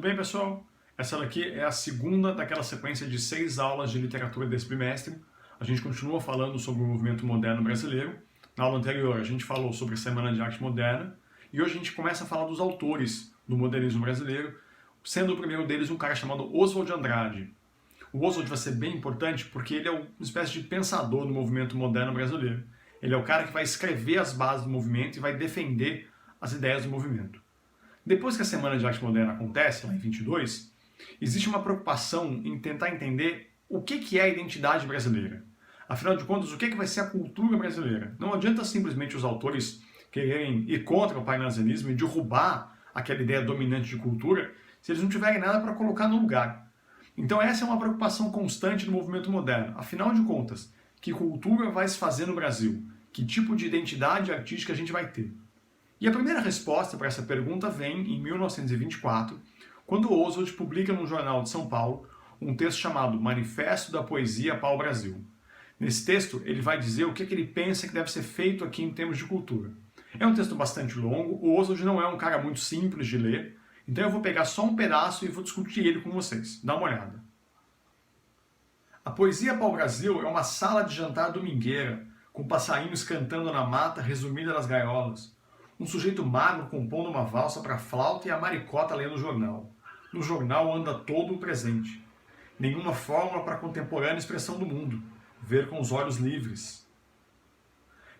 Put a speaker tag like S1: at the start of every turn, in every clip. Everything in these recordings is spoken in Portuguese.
S1: bem, pessoal? Essa daqui é a segunda daquela sequência de 6 aulas de literatura desse bimestre. A gente continua falando sobre o movimento moderno brasileiro. Na aula anterior a gente falou sobre a Semana de Arte Moderna e hoje a gente começa a falar dos autores do modernismo brasileiro, sendo o primeiro deles um cara chamado Oswald de Andrade. O Oswald vai ser bem importante porque ele é uma espécie de pensador do movimento moderno brasileiro. Ele é o cara que vai escrever as bases do movimento e vai defender as ideias do movimento. Depois que a Semana de Arte Moderna acontece, lá em 22, existe uma preocupação em tentar entender o que é a identidade brasileira. Afinal de contas, o que vai ser a cultura brasileira? Não adianta simplesmente os autores quererem ir contra o parnasianismo e derrubar aquela ideia dominante de cultura se eles não tiverem nada para colocar no lugar. Então essa é uma preocupação constante do movimento moderno. Afinal de contas, que cultura vai se fazer no Brasil? Que tipo de identidade artística a gente vai ter? E a primeira resposta para essa pergunta vem em 1924, quando Oswald publica no Jornal de São Paulo um texto chamado Manifesto da Poesia Pau-Brasil. Nesse texto, ele vai dizer o que ele pensa que deve ser feito aqui em termos de cultura. É um texto bastante longo, o Oswald não é um cara muito simples de ler, então eu vou pegar só um pedaço e vou discutir ele com vocês. Dá uma olhada. A poesia Pau-Brasil é uma sala de jantar domingueira, com passarinhos cantando na mata resumida nas gaiolas. Um sujeito magro compondo uma valsa para flauta e a maricota lendo o jornal. No jornal anda todo o presente. Nenhuma fórmula para a contemporânea expressão do mundo. Ver com os olhos livres.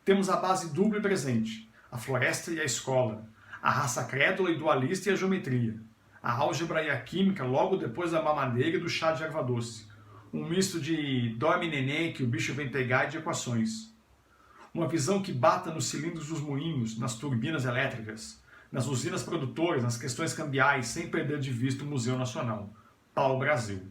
S1: Temos a base dupla e presente. A floresta e a escola. A raça crédula e dualista e a geometria. A álgebra e a química logo depois da mamadeira e do chá de erva doce. Um misto de dorme neném que o bicho vem pegar e de equações. Uma visão que bata nos cilindros dos moinhos, nas turbinas elétricas, nas usinas produtoras, nas questões cambiais, sem perder de vista o Museu Nacional. Pau-Brasil.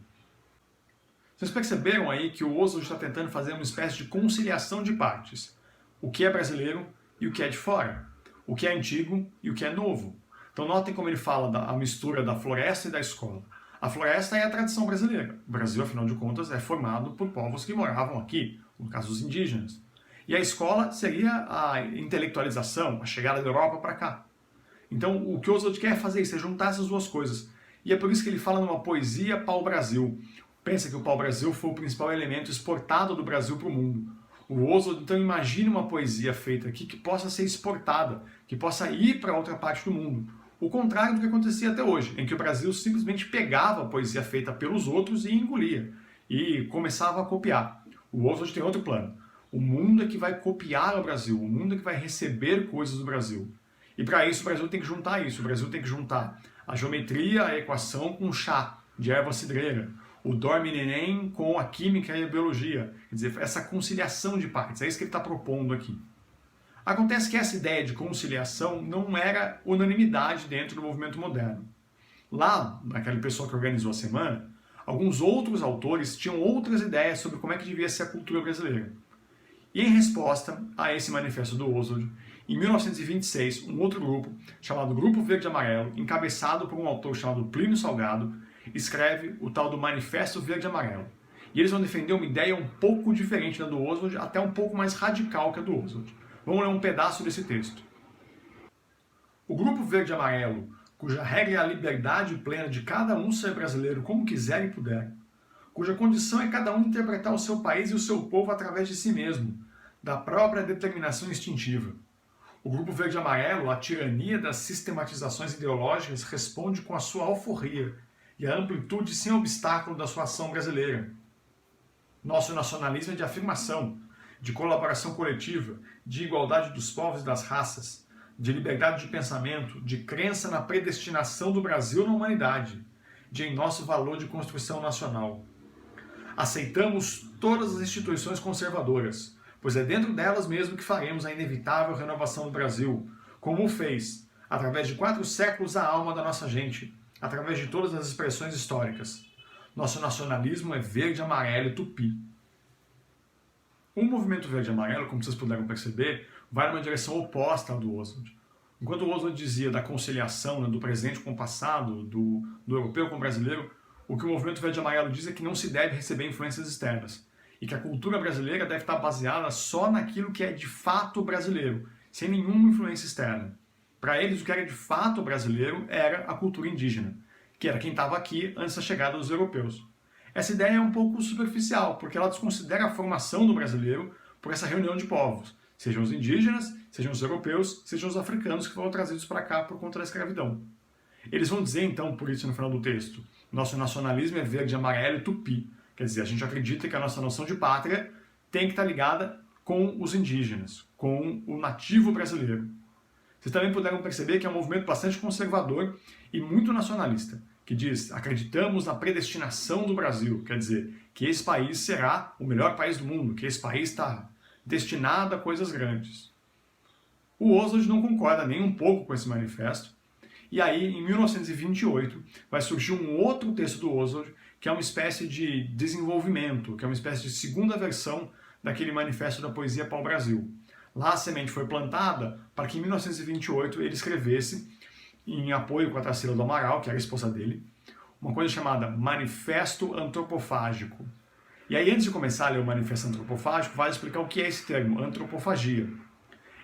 S1: Vocês perceberam aí que o Oswald está tentando fazer uma espécie de conciliação de partes. O que é brasileiro e o que é de fora. O que é antigo e o que é novo. Então notem como ele fala da mistura da floresta e da escola. A floresta é a tradição brasileira. O Brasil, afinal de contas, é formado por povos que moravam aqui, no caso dos indígenas. E a escola seria a intelectualização, a chegada da Europa para cá. Então, o que o Oswald quer fazer isso, é juntar essas duas coisas. E é por isso que ele fala numa poesia pau-Brasil. Pensa que o pau-Brasil foi o principal elemento exportado do Brasil para o mundo. O Oswald, então, imagina uma poesia feita aqui que possa ser exportada, que possa ir para outra parte do mundo. O contrário do que acontecia até hoje, em que o Brasil simplesmente pegava a poesia feita pelos outros e engolia. E começava a copiar. O Oswald tem outro plano. O mundo é que vai copiar o Brasil, o mundo é que vai receber coisas do Brasil. E para isso o Brasil tem que juntar isso, o Brasil tem que juntar a geometria, a equação com o chá de erva cidreira, o dorme neném com a química e a biologia. Quer dizer, essa conciliação de partes, é isso que ele está propondo aqui. Acontece que essa ideia de conciliação não era unanimidade dentro do movimento moderno. Lá, naquele pessoal que organizou a semana, alguns outros autores tinham outras ideias sobre como é que devia ser a cultura brasileira. E em resposta a esse manifesto do Oswald, em 1926, um outro grupo, chamado Grupo Verde e Amarelo, encabeçado por um autor chamado Plínio Salgado, escreve o tal do Manifesto Verde e Amarelo. E eles vão defender uma ideia um pouco diferente da do Oswald, até um pouco mais radical que a do Oswald. Vamos ler um pedaço desse texto. O Grupo Verde e Amarelo, cuja regra é a liberdade plena de cada um ser brasileiro como quiser e puder, cuja condição é cada um interpretar o seu país e o seu povo através de si mesmo, da própria determinação instintiva. O Grupo Verde e Amarelo, a tirania das sistematizações ideológicas, responde com a sua alforria e a amplitude sem obstáculo da sua ação brasileira. Nosso nacionalismo é de afirmação, de colaboração coletiva, de igualdade dos povos e das raças, de liberdade de pensamento, de crença na predestinação do Brasil na humanidade, de em nosso valor de construção nacional. Aceitamos todas as instituições conservadoras, pois é dentro delas mesmo que faremos a inevitável renovação do Brasil, como o fez, através de 4 séculos, a alma da nossa gente, através de todas as expressões históricas. Nosso nacionalismo é verde, amarelo e tupi. O movimento verde e amarelo, como vocês puderam perceber, vai numa direção oposta à do Oswald. Enquanto o Oswald dizia da conciliação, do presente com o passado, do europeu com o brasileiro, o que o movimento verde e amarelo diz é que não se deve receber influências externas e que a cultura brasileira deve estar baseada só naquilo que é de fato brasileiro, sem nenhuma influência externa. Para eles, o que era de fato brasileiro era a cultura indígena. que era quem estava aqui antes da chegada dos europeus. Essa ideia é um pouco superficial, porque ela desconsidera a formação do brasileiro por essa reunião de povos, sejam os indígenas, sejam os europeus, sejam os africanos que foram trazidos para cá por conta da escravidão. Eles vão dizer, então, por isso no final do texto, nosso nacionalismo é verde, amarelo e tupi. Quer dizer, a gente acredita que a nossa noção de pátria tem que estar ligada com os indígenas, com o nativo brasileiro. Vocês também puderam perceber que é um movimento bastante conservador e muito nacionalista, que diz, acreditamos na predestinação do Brasil, quer dizer, que esse país será o melhor país do mundo, que esse país está destinado a coisas grandes. O Oswald não concorda nem um pouco com esse manifesto, e aí, em 1928, vai surgir um outro texto do Oswald, que é uma espécie de desenvolvimento, que é uma espécie de segunda versão daquele manifesto da poesia pau-brasil. Lá a semente foi plantada para que em 1928 ele escrevesse, em apoio com a Tarsila do Amaral, que era a esposa dele, uma coisa chamada Manifesto Antropofágico. E aí, antes de começar a ler o Manifesto Antropofágico, vale explicar o que é esse termo, antropofagia.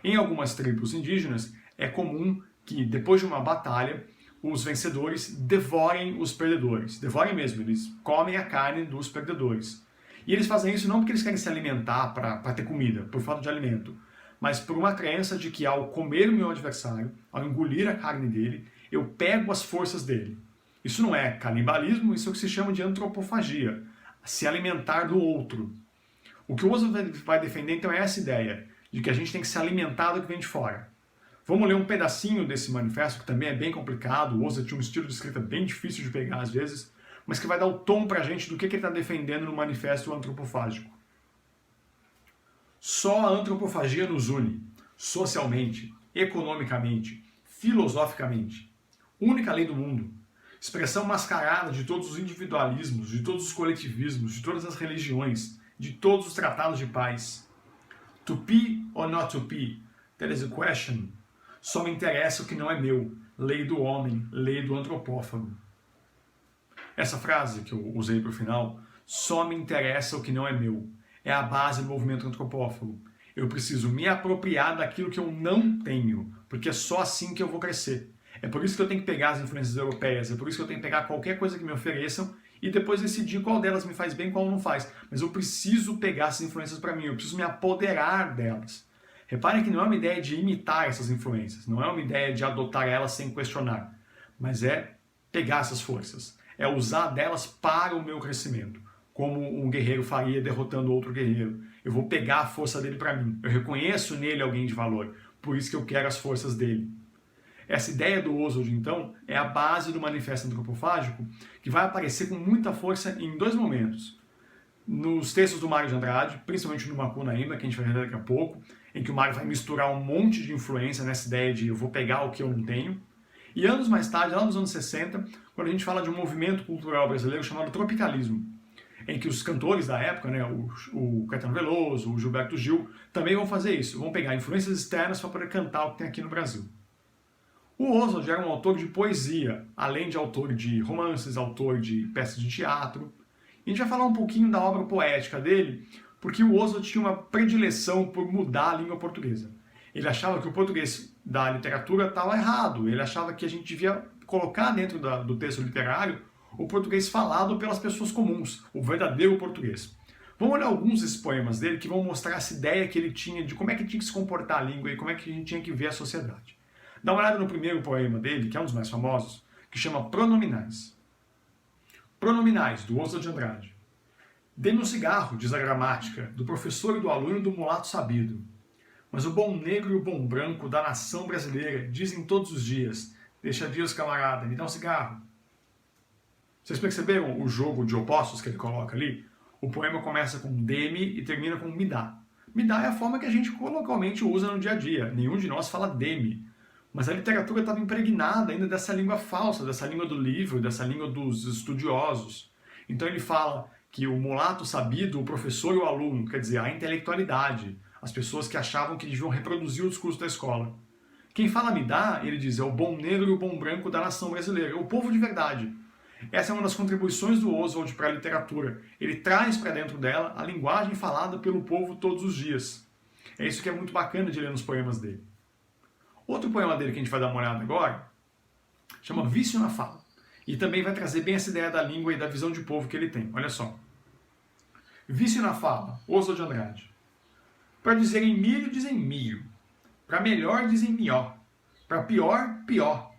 S1: Em algumas tribos indígenas, é comum que, depois de uma batalha, os vencedores devorem os perdedores. Devorem mesmo, eles comem a carne dos perdedores. E eles fazem isso não porque eles querem se alimentar para ter comida, por falta de alimento, mas por uma crença de que ao comer o meu adversário, ao engolir a carne dele, eu pego as forças dele. Isso não é canibalismo, isso é o que se chama de antropofagia, se alimentar do outro. O que o Oswald vai defender então é essa ideia, de que a gente tem que se alimentar do que vem de fora. Vamos ler um pedacinho desse manifesto, que também é bem complicado, o Oswald tinha um estilo de escrita bem difícil de pegar às vezes, mas que vai dar o tom pra gente do que ele está defendendo no manifesto antropofágico. Só a antropofagia nos une, socialmente, economicamente, filosoficamente. Única lei do mundo. Expressão mascarada de todos os individualismos, de todos os coletivismos, de todas as religiões, de todos os tratados de paz. To be or not to be? That is a question. Só me interessa o que não é meu. Lei do homem, lei do antropófago. Essa frase que eu usei para o final, só me interessa o que não é meu, é a base do movimento antropófago. Eu preciso me apropriar daquilo que eu não tenho, porque é só assim que eu vou crescer. É por isso que eu tenho que pegar as influências europeias, é por isso que eu tenho que pegar qualquer coisa que me ofereçam e depois decidir qual delas me faz bem e qual não faz. Mas eu preciso pegar essas influências para mim, eu preciso me apoderar delas. Reparem que não é uma ideia de imitar essas influências, não é uma ideia de adotar elas sem questionar, mas é pegar essas forças, é usar delas para o meu crescimento, como um guerreiro faria derrotando outro guerreiro. Eu vou pegar a força dele para mim, eu reconheço nele alguém de valor, por isso que eu quero as forças dele. Essa ideia do Oswald, então, é a base do Manifesto Antropofágico, que vai aparecer com muita força em dois momentos. Nos textos do Mário de Andrade, principalmente no Macunaíma, que a gente vai ver daqui a pouco, em que o Mário vai misturar um monte de influência nessa ideia de eu vou pegar o que eu não tenho. E anos mais tarde, lá nos anos 60, quando a gente fala de um movimento cultural brasileiro chamado tropicalismo, em que os cantores da época, né, o Caetano Veloso, o Gilberto Gil, também vão fazer isso, vão pegar influências externas para poder cantar o que tem aqui no Brasil. O Oswald era um autor de poesia, além de autor de romances, autor de peças de teatro. E a gente vai falar um pouquinho da obra poética dele, porque o Oswald tinha uma predileção por mudar a língua portuguesa. Ele achava que o português da literatura estava errado, ele achava que a gente devia colocar dentro do texto literário o português falado pelas pessoas comuns, o verdadeiro português. Vamos olhar alguns desses poemas dele que vão mostrar essa ideia que ele tinha de como é que tinha que se comportar a língua e como é que a gente tinha que ver a sociedade. Dá uma olhada no primeiro poema dele, que é um dos mais famosos, que chama Pronominais. Pronominais, do Oswald de Andrade. Dê-me um cigarro, diz a gramática, do professor e do aluno e do mulato sabido. Mas o bom negro e o bom branco da nação brasileira dizem todos os dias, deixa Deus, camarada, me dá um cigarro. Vocês perceberam o jogo de opostos que ele coloca ali? O poema começa com dê-me e termina com me dá. Me dá é a forma que a gente coloquialmente usa no dia a dia. Nenhum de nós fala dê-me. Mas a literatura estava impregnada ainda dessa língua falsa, dessa língua do livro, dessa língua dos estudiosos. Então ele fala que o mulato sabido, o professor e o aluno, quer dizer, a intelectualidade, as pessoas que achavam que deviam reproduzir o discurso da escola. Quem fala me dá, ele diz, é o bom negro e o bom branco da nação brasileira, o povo de verdade. Essa é uma das contribuições do Oswald para a literatura. Ele traz para dentro dela a linguagem falada pelo povo todos os dias. É isso que é muito bacana de ler nos poemas dele. Outro poema dele que a gente vai dar uma olhada agora chama Vício na Fala. E também vai trazer bem essa ideia da língua e da visão de povo que ele tem. Olha só. Vício na fala, Oswald de Andrade. Para dizerem milho, dizem milho. Para melhor, dizem mió. Para pior, pior.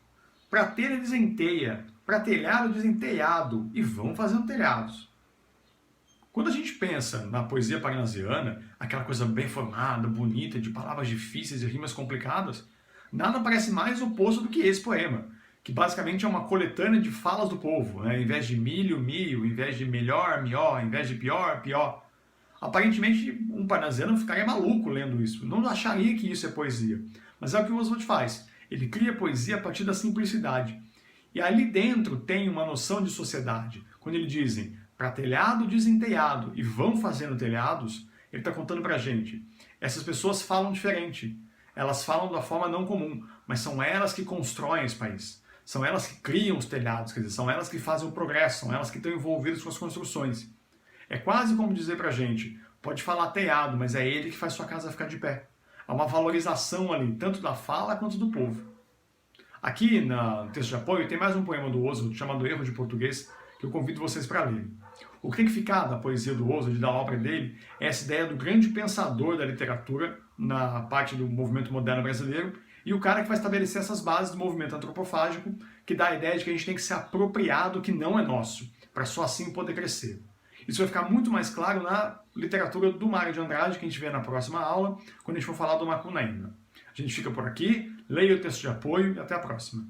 S1: Para telha, dizem teia. Para telhado, dizem telhado. E vão fazendo telhados. Quando a gente pensa na poesia parnasiana, aquela coisa bem formada, bonita, de palavras difíceis e rimas complicadas, nada parece mais oposto do que esse poema, que basicamente é uma coletânea de falas do povo, né? Em vez de milho, milho, em vez de melhor, mió, em vez de pior, pior. Aparentemente, um parnasiano ficaria maluco lendo isso, não acharia que isso é poesia. Mas é o que o Oswald faz, ele cria poesia a partir da simplicidade. E ali dentro tem uma noção de sociedade. Quando ele dizem, para telhado dizem telhado, e vão fazendo telhados, ele está contando para a gente. Essas pessoas falam diferente, elas falam da forma não comum, mas são elas que constroem esse país. São elas que criam os telhados, quer dizer, são elas que fazem o progresso, são elas que estão envolvidas com as construções. É quase como dizer pra gente, pode falar telhado, mas é ele que faz sua casa ficar de pé. Há uma valorização ali, tanto da fala quanto do povo. Aqui no texto de apoio tem mais um poema do Oswald chamado Erro de Português, que eu convido vocês para lerem. O que tem que ficar da poesia do Oswald, da obra dele, é essa ideia do grande pensador da literatura na parte do movimento moderno brasileiro e o cara que vai estabelecer essas bases do movimento antropofágico, que dá a ideia de que a gente tem que se apropriar do que não é nosso, para só assim poder crescer. Isso vai ficar muito mais claro na literatura do Mário de Andrade, que a gente vê na próxima aula, quando a gente for falar do Macunaíma. A gente fica por aqui, leia o texto de apoio e até a próxima.